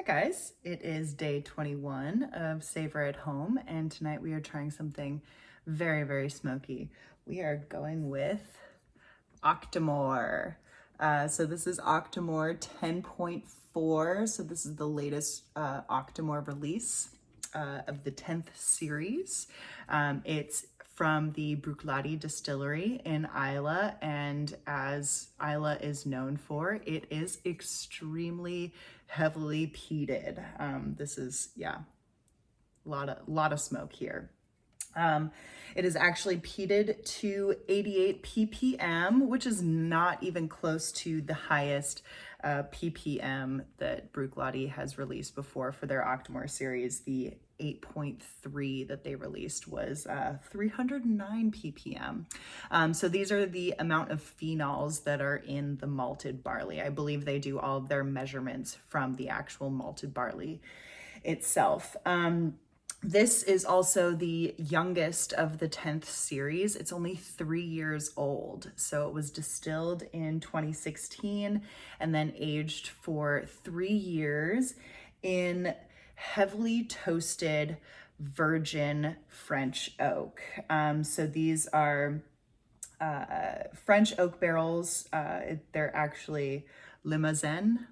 Hi guys, it is day 21 of Savor at Home, and tonight we are trying something very, very smoky. We are going with Octomore. So this is Octomore 10.4, so this is the latest Octomore release of the 10th series. It's from the Bruichladdich distillery in Islay, and as Islay is known for, it is extremely heavily peated. This is, yeah, a lot of smoke here. It is actually peated to 88 ppm, which is not even close to the highest ppm that Bruichladdich has released before for their Octomore series. The 8.3 that they released was 309 ppm. So these are the amount of phenols that are in the malted barley. I believe they do all of their measurements from the actual malted barley itself. This is also the youngest of the 10th series. It's only 3 years old. So it was distilled in 2016 and then aged for 3 years in heavily toasted virgin French oak. So these are French oak barrels. They're actually Limousin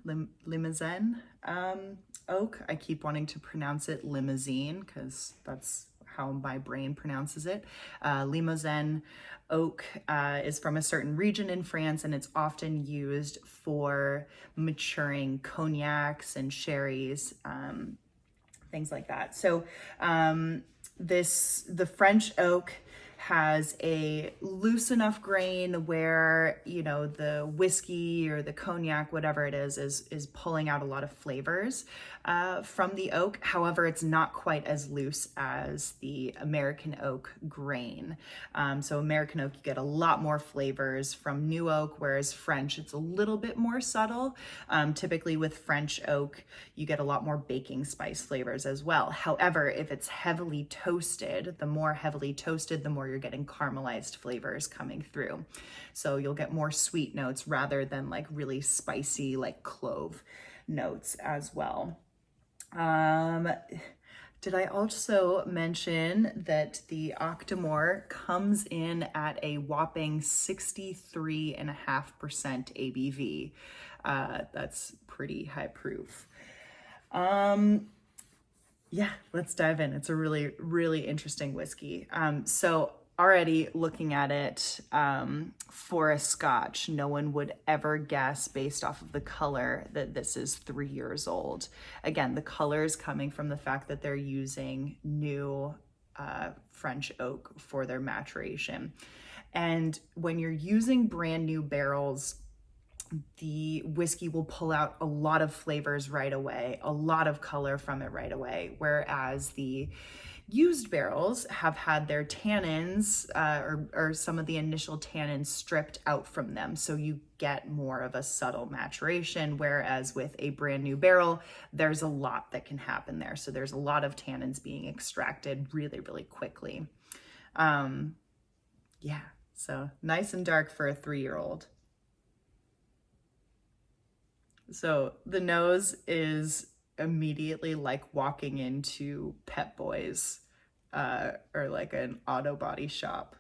oak. I keep wanting to pronounce it Limousin because that's how my brain pronounces it. Limousin oak is from a certain region in France, and it's often used for maturing cognacs and sherries, things like that. So the French oak has a loose enough grain where, you know, the whiskey or the cognac, whatever it is pulling out a lot of flavors from the oak. However, it's not quite as loose as the American oak grain. So American oak, you get a lot more flavors from new oak, whereas French, it's a little bit more subtle. Typically with French oak, you get a lot more baking spice flavors as well. However, if it's heavily toasted, the more heavily toasted, the more you're getting caramelized flavors coming through. So you'll get more sweet notes rather than like really spicy, like clove notes as well. Did I also mention that the Octomore comes in at a whopping 63.5% ABV? That's pretty high proof. Yeah, let's dive in. It's a really, really interesting whiskey. So already looking at it, for a Scotch, no one would ever guess based off of the color that this is 3 years old. Again, the color is coming from the fact that they're using new French oak for their maturation. And when you're using brand new barrels, the whiskey will pull out a lot of flavors right away, a lot of color from it right away, whereas the used barrels have had their tannins or some of the initial tannins stripped out from them. So you get more of a subtle maturation, whereas with a brand new barrel, there's a lot that can happen there. So there's a lot of tannins being extracted really, really quickly. Yeah, so nice and dark for a 3-year-old. So the nose is immediately like walking into Pep Boys or like an auto body shop,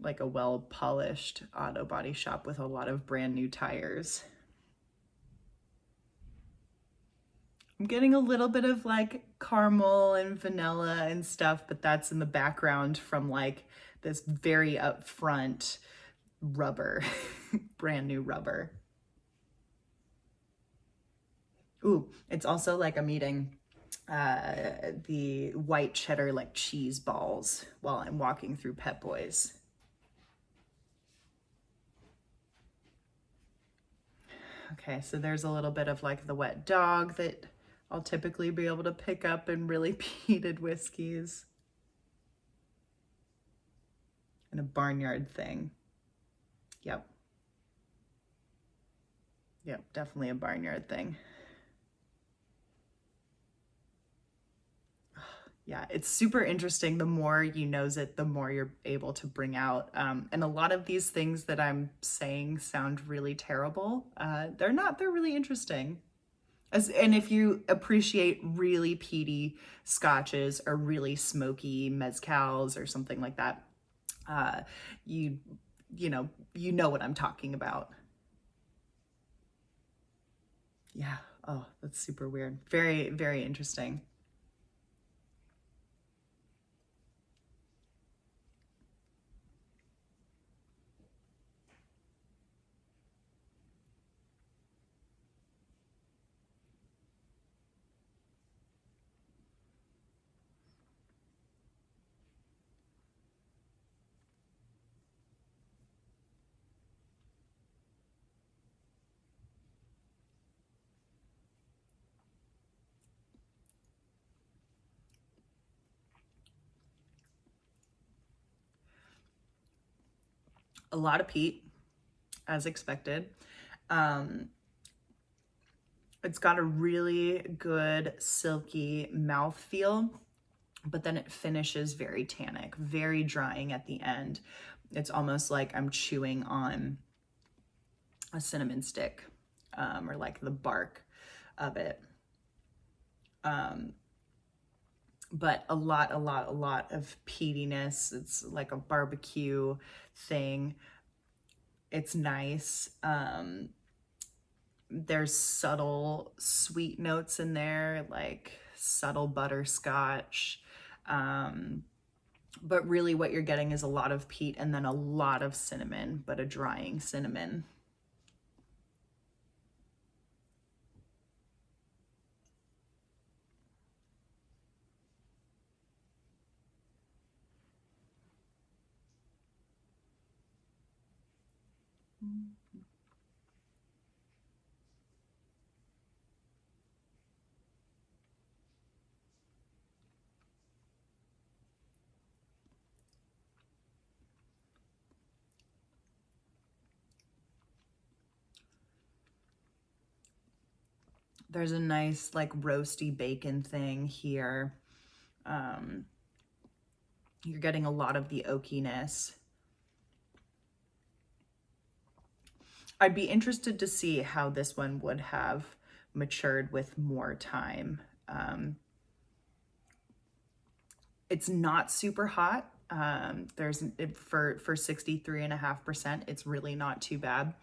like a well-polished auto body shop with a lot of brand new tires. I'm getting a little bit of like caramel and vanilla and stuff, but that's in the background from like this very upfront rubber, brand new rubber. Ooh, it's also like I'm eating the white cheddar like cheese balls while I'm walking through Pep Boys. Okay, so there's a little bit of like the wet dog that I'll typically be able to pick up in really peated whiskeys. And a barnyard thing. Yep. Yep, definitely a barnyard thing. Yeah, it's super interesting. The more you nose it, the more you're able to bring out. And a lot of these things that I'm saying sound really terrible. They're not, they're really interesting. And if you appreciate really peaty scotches or really smoky mezcals or something like that, you know what I'm talking about. Yeah. Oh, that's super weird. Very, very interesting. A lot of peat, as expected. Um, it's got a really good silky mouth feel, but then it finishes very tannic, very drying at the end. It's almost like I'm chewing on a cinnamon stick, or like the bark of it. But a lot of peatiness. It's like a barbecue thing. It's nice. There's subtle sweet notes in there, like subtle butterscotch. But really what you're getting is a lot of peat and then a lot of cinnamon, but a drying cinnamon. There's a nice like roasty bacon thing here. You're getting a lot of the oakiness. I'd be interested to see how this one would have matured with more time. It's not super hot. For 63.5%, it's really not too bad.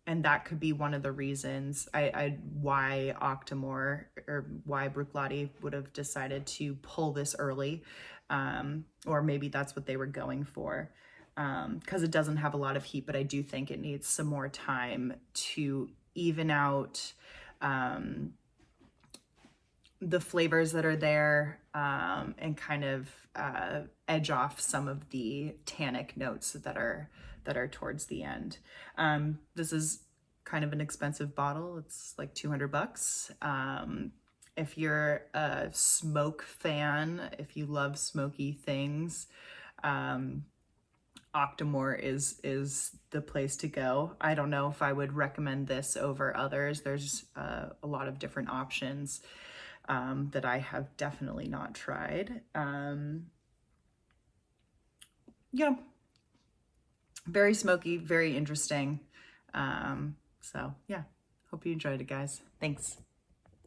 And that could be one of the reasons why Octomore or why Bruichladdich would have decided to pull this early, or maybe that's what they were going for, because it doesn't have a lot of heat, but I do think it needs some more time to even out the flavors that are there, and kind of edge off some of the tannic notes that are towards the end. This is kind of an expensive bottle. It's like $200. If you're a smoke fan, if you love smoky things, Octomore is the place to go. I don't know if I would recommend this over others. There's a lot of different options that I have definitely not tried. Yeah, very smoky, very interesting. So yeah, hope you enjoyed it, guys. Thanks.